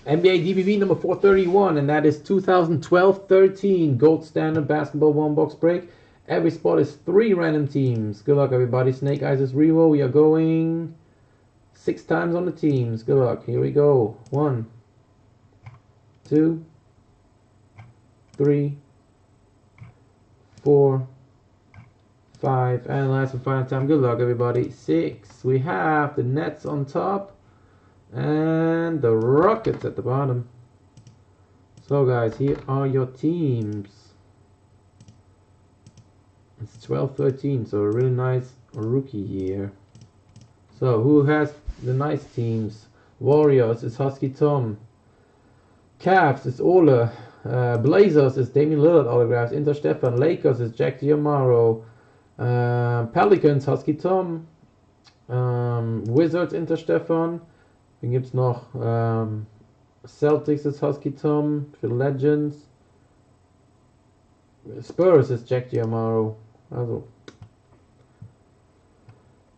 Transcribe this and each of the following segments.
NBA DBB number 431, and that is 2012-13 Gold Standard Basketball one box break. Every spot is 3 random teams. Good luck, everybody. Snake Eyes is reroll. We are going 6 times on the teams. Good luck. Here we go. 1, 2, 3, 4, 5, and last and final time. Good luck, everybody. 6. We have the Nets on top and the Rockets at the bottom. So guys, here are your teams. It's 12-13, so a really nice rookie year. So who has the nice teams? Warriors is Husky Tom. Cavs is Ole. Blazers is Damian Lillard autographs. Inter Stefan. Lakers is Jack Giamaro. Pelicans Husky Tom. Wizards Inter Stefan. Dann gibt's noch Celtics ist Husky Tom. Für Legends. Spurs ist Jack Giamaro. Also.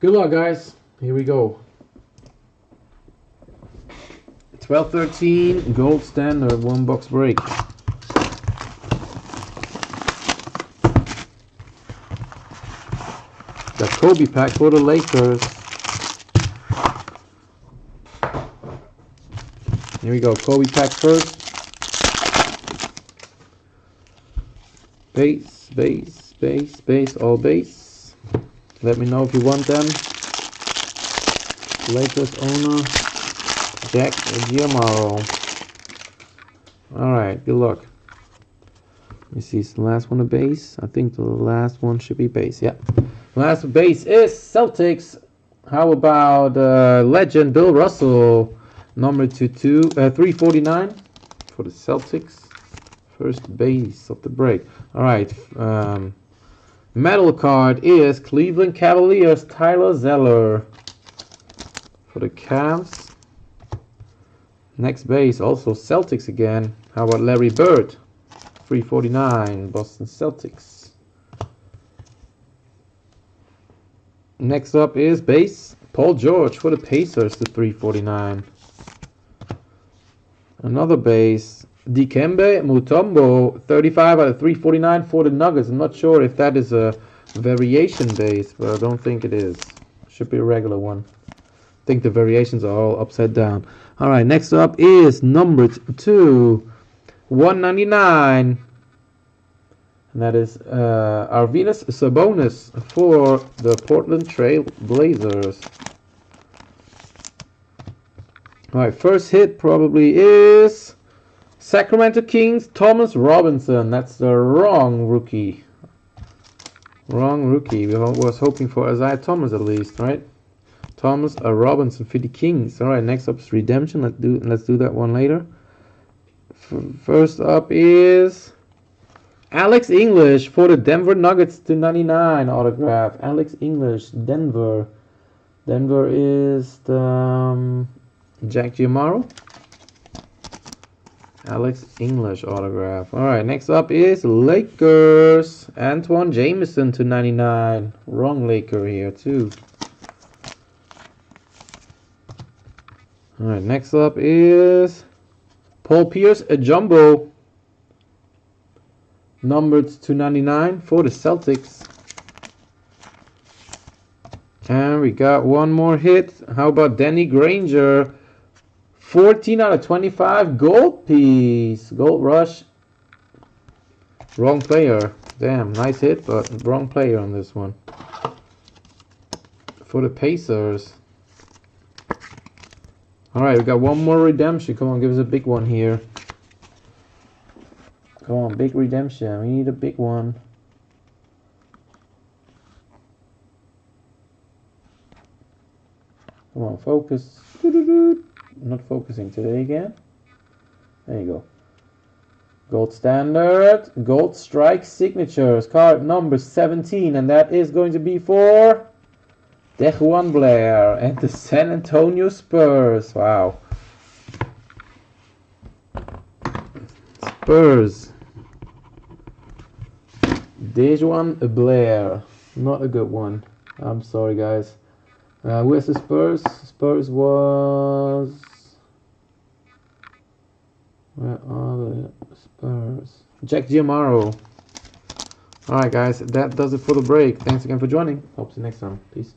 Good luck, guys. Here we go. 12-13 Gold Standard one box break. The Kobe pack for the Lakers. Here we go. Kobe pack first. Base, base, base, base, all base. Let me know if you want them. Lakers owner Jack Giamaro. Alright, good luck. Let me see, is the last one a base? I think the last one should be base. Yeah. Last base is Celtics. How about legend Bill Russell, number 349 for the Celtics. First base of the break. Alright. Metal card is Cleveland Cavaliers Tyler Zeller for the Cavs. Next base, also Celtics again. How about Larry Bird? 349, Boston Celtics. Next up is base, Paul George for the Pacers, the 349. Another base, Dikembe Mutombo, 35 out of 349 for the Nuggets. I'm not sure if that is a variation base, but I don't think it is. Should be a regular one. I think the variations are all upside down. Alright, next up is numbered 2, 199. And that is Arvydas Sabonis for the Portland Trail Blazers. Alright, first hit probably is Sacramento Kings Thomas Robinson. That's the wrong rookie. Wrong rookie. We was hoping for Isaiah Thomas at least, right? Thomas Robinson for the Kings. All right, next up is redemption. Let's do that one later. First up is Alex English for the Denver Nuggets /99 autograph. Alex English, Denver. Denver is the Jack Giamaro. Alex English autograph. All right, next up is Lakers. Antoine Jameson /99. Wrong Laker here too. Alright, next up is Paul Pierce, a jumbo, numbered /99 for the Celtics. And we got one more hit. How about Danny Granger, 14 out of 25, gold piece, gold rush. Wrong player. Damn, nice hit, but wrong player on this one. For the Pacers. Alright, we got one more redemption. Come on, give us a big one here. Come on, big redemption. We need a big one. Come on, focus. Not focusing today again. There you go. Gold Standard. Gold Strike Signatures. Card number 17. And that is going to be for DeJuan Blair and the San Antonio Spurs. Wow. Spurs. DeJuan Blair. Not a good one. I'm sorry, guys. Where's the Spurs? Spurs was Where are the Spurs? Jack Giamaro. Alright guys, that does it for the break. Thanks again for joining. Hope to see you next time. Peace.